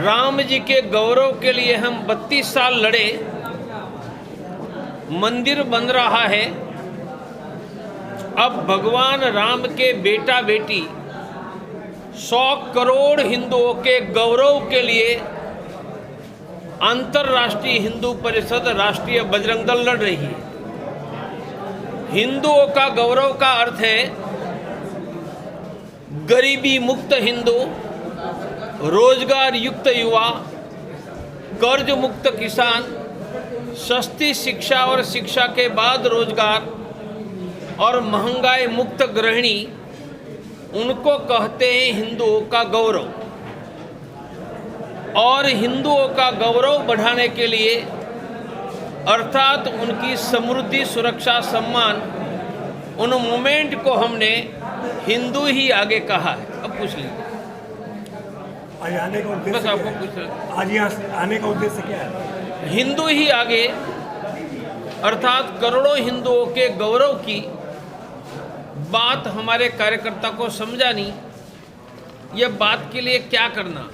राम जी के गौरव के लिए हम 32 साल लड़े, मंदिर बन रहा है। अब भगवान राम के बेटा बेटी 100 करोड़ हिंदुओं के गौरव के लिए अंतर्राष्ट्रीय हिंदू परिषद, राष्ट्रीय बजरंग दल लड़ रही है। हिंदुओं का गौरव का अर्थ है गरीबी मुक्त हिंदू, रोजगार युक्त युवा, कर्ज मुक्त किसान, सस्ती शिक्षा और शिक्षा के बाद रोजगार और महंगाई मुक्त गृहिणी, उनको कहते हैं हिंदुओं का गौरव। और हिंदुओं का गौरव बढ़ाने के लिए अर्थात उनकी समृद्धि, सुरक्षा, सम्मान, उन मूवमेंट को हमने हिंदू ही आगे कहा है। अब पूछ लीजिए, आज आने का उद्देश्य, बस आपको पूछ रहे, आज यहाँ आने का उद्देश्य क्या है? हिंदू ही आगे अर्थात करोड़ों हिंदुओं के गौरव की बात हमारे कार्यकर्ता को समझानी। यह बात के लिए क्या करना,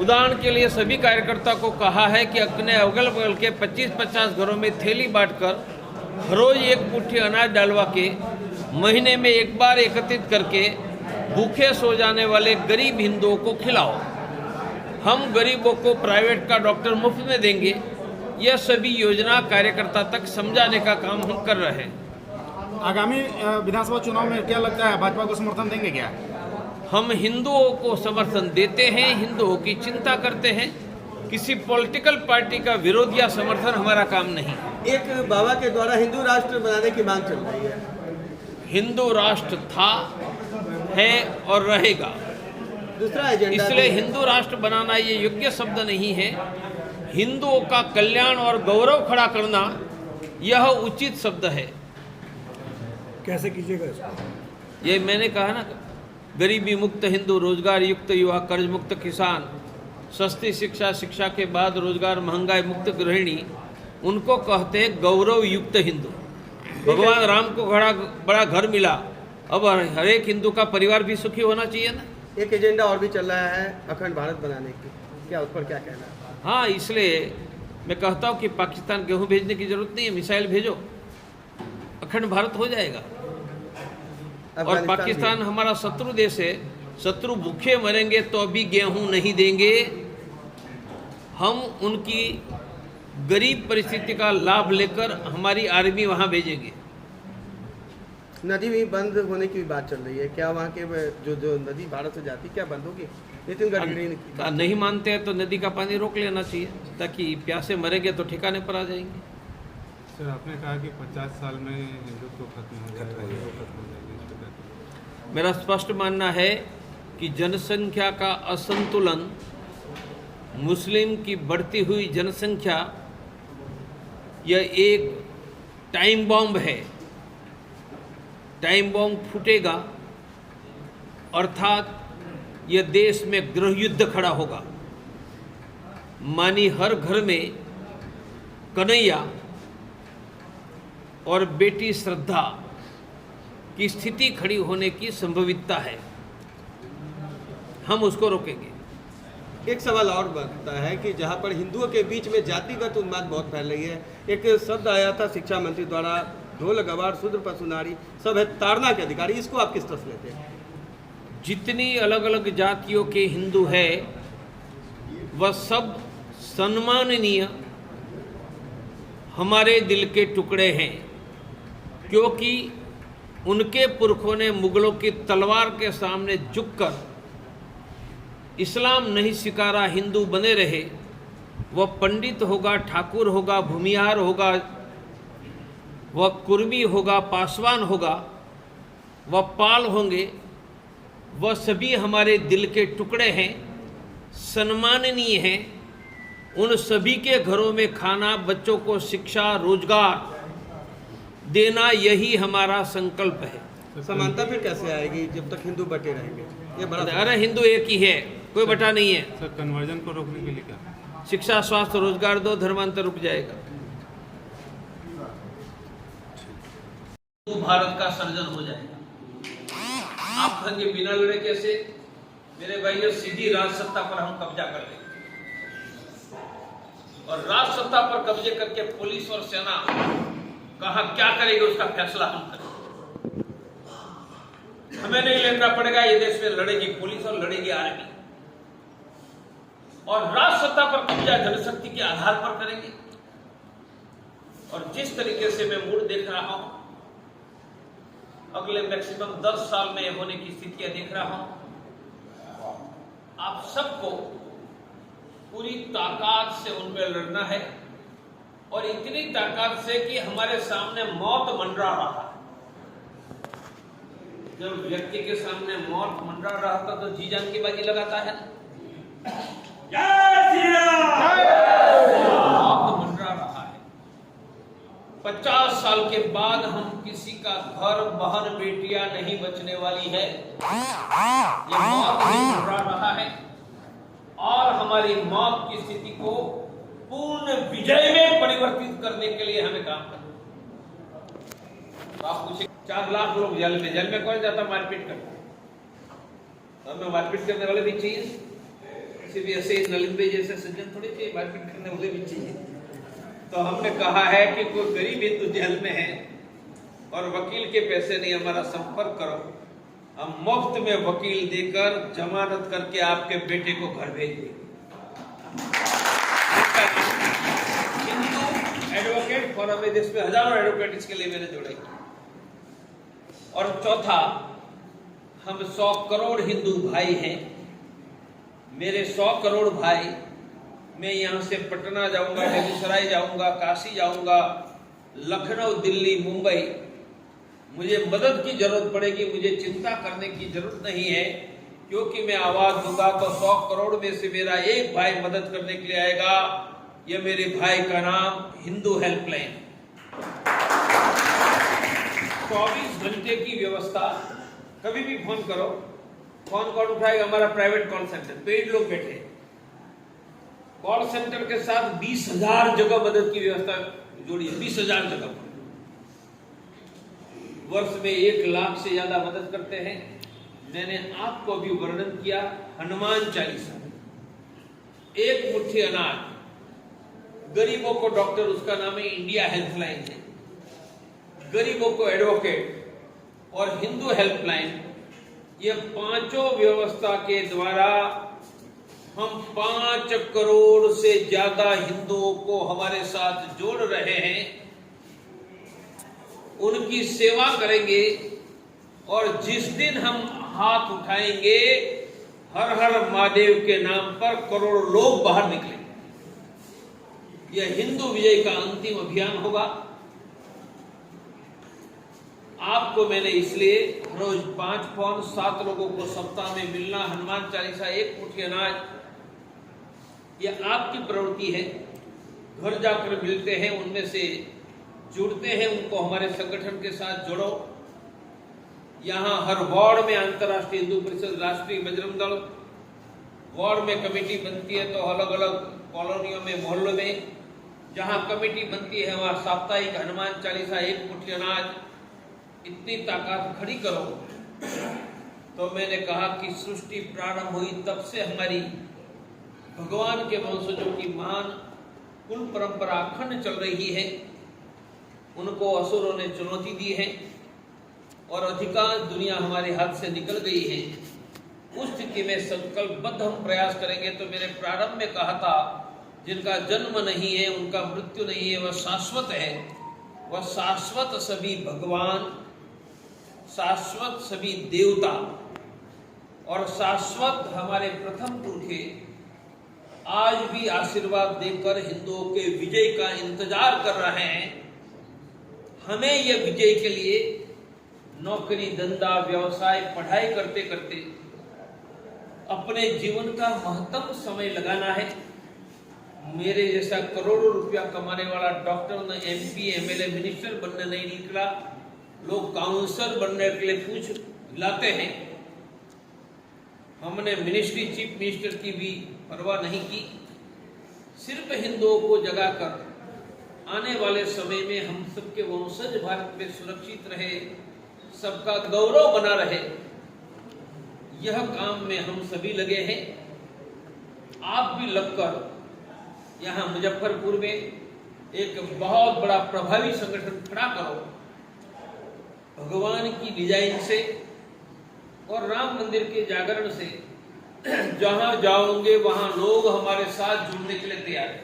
उदाहरण के लिए सभी कार्यकर्ता को कहा है कि अपने अगल बगल के 25-50 घरों में थैली बांटकर रोज एक मुट्ठी अनाज डालवा के महीने में एक बार एकत्रित करके भूखे सो जाने वाले गरीब हिंदुओं को खिलाओ। हम गरीबों को प्राइवेट का डॉक्टर मुफ्त में देंगे। यह सभी योजना कार्यकर्ता तक समझाने का काम हम कर रहे हैं। आगामी विधानसभा चुनाव में क्या लगता है, भाजपा को समर्थन देंगे क्या? हम हिंदुओं को समर्थन देते हैं, हिंदुओं की चिंता करते हैं। किसी पॉलिटिकल पार्टी का विरोध या समर्थन हमारा काम नहीं। एक बाबा के द्वारा हिंदू राष्ट्र बनाने की मांग चल रही है। हिंदू राष्ट्र था, है और रहेगा। दूसरा एजेंडा, इसलिए हिंदू राष्ट्र बनाना ये योग्य शब्द नहीं है। हिंदुओं का कल्याण और गौरव खड़ा करना यह उचित शब्द है। कैसे कीजिएगा इसको? ये मैंने कहा ना, गरीबी मुक्त हिंदू, रोजगार युक्त युवा, कर्ज मुक्त किसान, सस्ती शिक्षा, शिक्षा के बाद रोजगार, महंगाई मुक्त गृहिणी, उनको कहते हैं गौरव युक्त हिंदू। भगवान राम को बड़ा घर मिला, अब हर एक हिंदू का परिवार भी सुखी होना चाहिए ना। एक एजेंडा और भी चल रहा है अखंड भारत बनाने की, क्या उस पर क्या कहना है? हाँ, इसलिए मैं कहता हूँ कि पाकिस्तान गेहूं भेजने की जरूरत नहीं है, मिसाइल भेजो, अखंड भारत हो जाएगा। और पाकिस्तान हमारा शत्रु देश है, शत्रु भूखे मरेंगे तो अभी गेहूं नहीं देंगे। हम उनकी गरीब परिस्थिति का लाभ लेकर हमारी आर्मी वहां भेजेंगे। नदी भी बंद होने की बात चल रही है, क्या वहाँ के जो नदी भारत से जाती क्या बंद होगी? नितिन गडकरी ने नहीं मानते हैं तो नदी का पानी रोक लेना चाहिए, ताकि प्यासे मरेंगे तो ठिकाने पर आ जाएंगे। सर, आपने कहा कि 50 साल में हिंदुत्व खत्म हो जाएगा। मेरा स्पष्ट मानना है कि जनसंख्या का असंतुलन, मुस्लिम की बढ़ती हुई जनसंख्या, यह एक टाइम बॉम्ब है। टाइम बॉम्ब फूटेगा अर्थात यह देश में गृह युद्ध खड़ा होगा। मानी हर घर में कन्हैया और बेटी श्रद्धा की स्थिति खड़ी होने की संभावितता है। हम उसको रोकेंगे। एक सवाल और बनता है कि जहाँ पर हिंदुओं के बीच में जातिगत उन्माद बहुत फैल रही है, एक शब्द आया था शिक्षा मंत्री द्वारा, ढोल गवार शूद्र पशु नारी सब है ताड़ना के अधिकारी, इसको आप किस तरह से लेते हैं? जितनी अलग अलग जातियों के हिंदू है वह सब सम्माननीय हमारे दिल के टुकड़े हैं, क्योंकि उनके पुरखों ने मुगलों की तलवार के सामने झुककर इस्लाम नहीं स्वीकारा, हिंदू बने रहे। वह पंडित होगा, ठाकुर होगा, भूमिहार होगा, वह कुर्मी होगा, पासवान होगा, वह पाल होंगे, वह सभी हमारे दिल के टुकड़े हैं, सम्माननीय हैं। उन सभी के घरों में खाना, बच्चों को शिक्षा, रोजगार देना, यही हमारा संकल्प है। समानता फिर कैसे आएगी जब तक हिंदू बटे रहेंगे? ये बड़ा अरे हिंदू एक ही है, कोई बटा नहीं है। सर, कन्वर्जन को रोकने के लिए क्या? शिक्षा, स्वास्थ्य, रोजगार दो, धर्मांतर रुक जाएगा। भारत का सर्जन हो जाएगा। आप कहेंगे बिना लड़े कैसे? मेरे भाइयों, सीधी राज सत्ता पर हम कब्जा कर लेंगे और राज सत्ता पर कब्जे करके पुलिस और सेना कहां क्या करेगी उसका फैसला हम करेंगे। हमें नहीं लेना पड़ेगा, ये देश में लड़ेगी पुलिस और लड़ेगी आर्मी, और राज सत्ता पर कब्जा जनशक्ति के आधार पर करेंगे। और जिस तरीके से मैं मूड देख रहा हूं, अगले मैक्सिमम 10 साल में होने की स्थितियां देख रहा हूं, आप सबको पूरी ताकत से उनमें लड़ना है, और इतनी ताकत से कि हमारे सामने मौत मंडरा रहा है। जब व्यक्ति के सामने मौत मंडरा रहा था तो जी जान की बाजी लगाता है ना। मौत मंडरा रहा है। 50 साल के बाद हम किसी का घर, बहन, बेटियां नहीं बचने वाली है। ये मौत नहीं मंडरा रहा है, और हमारी मौत की स्थिति को पूर्ण विजय में परिवर्तित करने के लिए हमें काम करना। तो आप पूछे 4 लाख लोग जेल में कौन जाता मारपीट करता? हमें मारपीट करने वाले भी चाहिए, सिर्फ ऐसे नलिन भाई जैसे सज्जन थोड़ी चाहिए, मारपीट करने वाले भी चाहिए। तो हमने कहा है कि कोई गरीब हिंदू जेल में है और वकील के पैसे नहीं, हमारा संपर्क करो, हम मुफ्त में वकील देकर जमानत करके आपके बेटे को घर भेज देंगे। हिंदू एडवोकेट फोरम में, जिसमें हजारों एडवोकेट इसके लिए मैंने जोड़े। और चौथा, हम 100 करोड़ हिंदू भाई हैं। मेरे 100 करोड़ भाई, मैं यहां से पटना जाऊंगा, बेगूसराय जाऊंगा, काशी जाऊंगा, लखनऊ, दिल्ली, मुंबई, मुझे मदद की जरूरत पड़ेगी, मुझे चिंता करने की जरूरत नहीं है, क्योंकि मैं आवाज दूंगा तो 100 करोड़ में से मेरा एक भाई मदद करने के लिए आएगा। यह मेरे भाई का नाम हिंदू हेल्पलाइन, 24 घंटे की व्यवस्था। कभी भी फोन करो, फोन कॉल उठाएगा हमारा प्राइवेट कॉल सेंटर, पेड लोग बैठे। कॉल सेंटर के साथ 20,000 जगह मदद की व्यवस्था जोड़ी है, 20,000 जगह। वर्ष में 1 लाख से ज्यादा मदद करते हैं। मैंने आपको भी वर्णन किया, हनुमान चालीसा, एक मुट्ठी अनाज, गरीबों को डॉक्टर, उसका नाम है इंडिया हेल्पलाइन है, गरीबों को एडवोकेट और हिंदू हेल्पलाइन, ये पांचों व्यवस्था के द्वारा हम 5 करोड़ से ज्यादा हिंदुओं को हमारे साथ जोड़ रहे हैं, उनकी सेवा करेंगे। और जिस दिन हम हाथ उठाएंगे, हर हर महादेव के नाम पर करोड़ों लोग बाहर निकलेंगे। यह हिंदू विजय का अंतिम अभियान होगा। आपको मैंने इसलिए रोज 5 फोन, 7 लोगों को सप्ताह में मिलना, हनुमान चालीसा, एक मुट्ठी अनाज, यह आपकी प्रवृत्ति है। घर जाकर मिलते हैं, उनमें से जुड़ते हैं, उनको हमारे संगठन के साथ जोड़ो। यहाँ हर वार्ड में अंतर्राष्ट्रीय हिंदू परिषद, राष्ट्रीय बजरंग दल, वार्ड में कमेटी बनती है, तो अलग अलग कॉलोनियों में, मोहल्लों में जहाँ कमेटी बनती है वहाँ साप्ताहिक हनुमान चालीसा, एक मुट्ठी अनाज, इतनी ताकत खड़ी करो। तो मैंने कहा कि सृष्टि प्रारंभ हुई तब से हमारी भगवान के वंशजों की महान कुल परंपरा अखंड चल रही है। उनको असुरों ने चुनौती दी है और अधिकांश दुनिया हमारे हाथ से निकल गई है। उस स्थिति में संकल्पबद्ध हम प्रयास करेंगे। तो मैंने प्रारंभ में कहा था, जिनका जन्म नहीं है, उनका मृत्यु नहीं है, वह शाश्वत है। वह शाश्वत सभी भगवान, शाश्वत सभी देवता और शाश्वत हमारे प्रथम पुरखे आज भी आशीर्वाद देकर हिंदुओं के विजय का इंतजार कर रहे हैं। हमें यह विजय के लिए नौकरी, धंधा, व्यवसाय, पढ़ाई करते करते अपने जीवन का महत्तम समय लगाना है। मेरे जैसा करोड़ों रुपया कमाने वाला डॉक्टर न MP, MLA, मिनिस्टर बनने नहीं निकला। लोग काउंसलर बनने के लिए पूछ लाते हैं। हमने मिनिस्ट्री, चीफ मिनिस्टर की भी परवाह नहीं की। सिर्फ हिंदुओं को जगाकर आने वाले समय में हम सबके वंशज भारत में सुरक्षित रहे, सबका गौरव बना रहे, यह काम में हम सभी लगे हैं। आप भी लगकर यहाँ मुजफ्फरपुर में एक बहुत बड़ा प्रभावी संगठन खड़ा करो, भगवान की डिजाइन से और राम मंदिर के जागरण से। जहां जाओगे वहां लोग हमारे साथ जुड़ने के लिए तैयार हैं।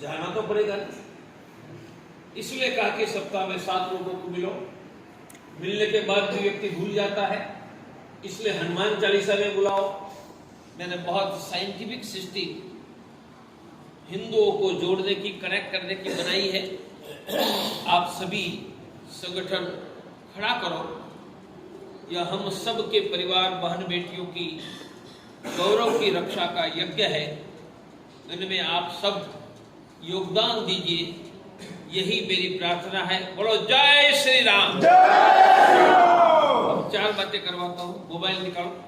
जाना तो पड़ेगा, इसलिए कहा कि सप्ताह में 7 लोगों को मिलो। मिलने के बाद भी व्यक्ति भूल जाता है, इसलिए हनुमान चालीसा में बुलाओ। मैंने बहुत साइंटिफिक सिस्टम हिंदुओं को जोड़ने की, कनेक्ट करने की बनाई है। आप सभी संगठन खड़ा करो। यह हम सब के परिवार बहन बेटियों की गौरव की रक्षा का यज्ञ है। इनमें आप सब योगदान दीजिए, यही मेरी प्रार्थना है। बोलो जय श्री राम। अब 4 बातें करवाता हूँ, मोबाइल निकालो।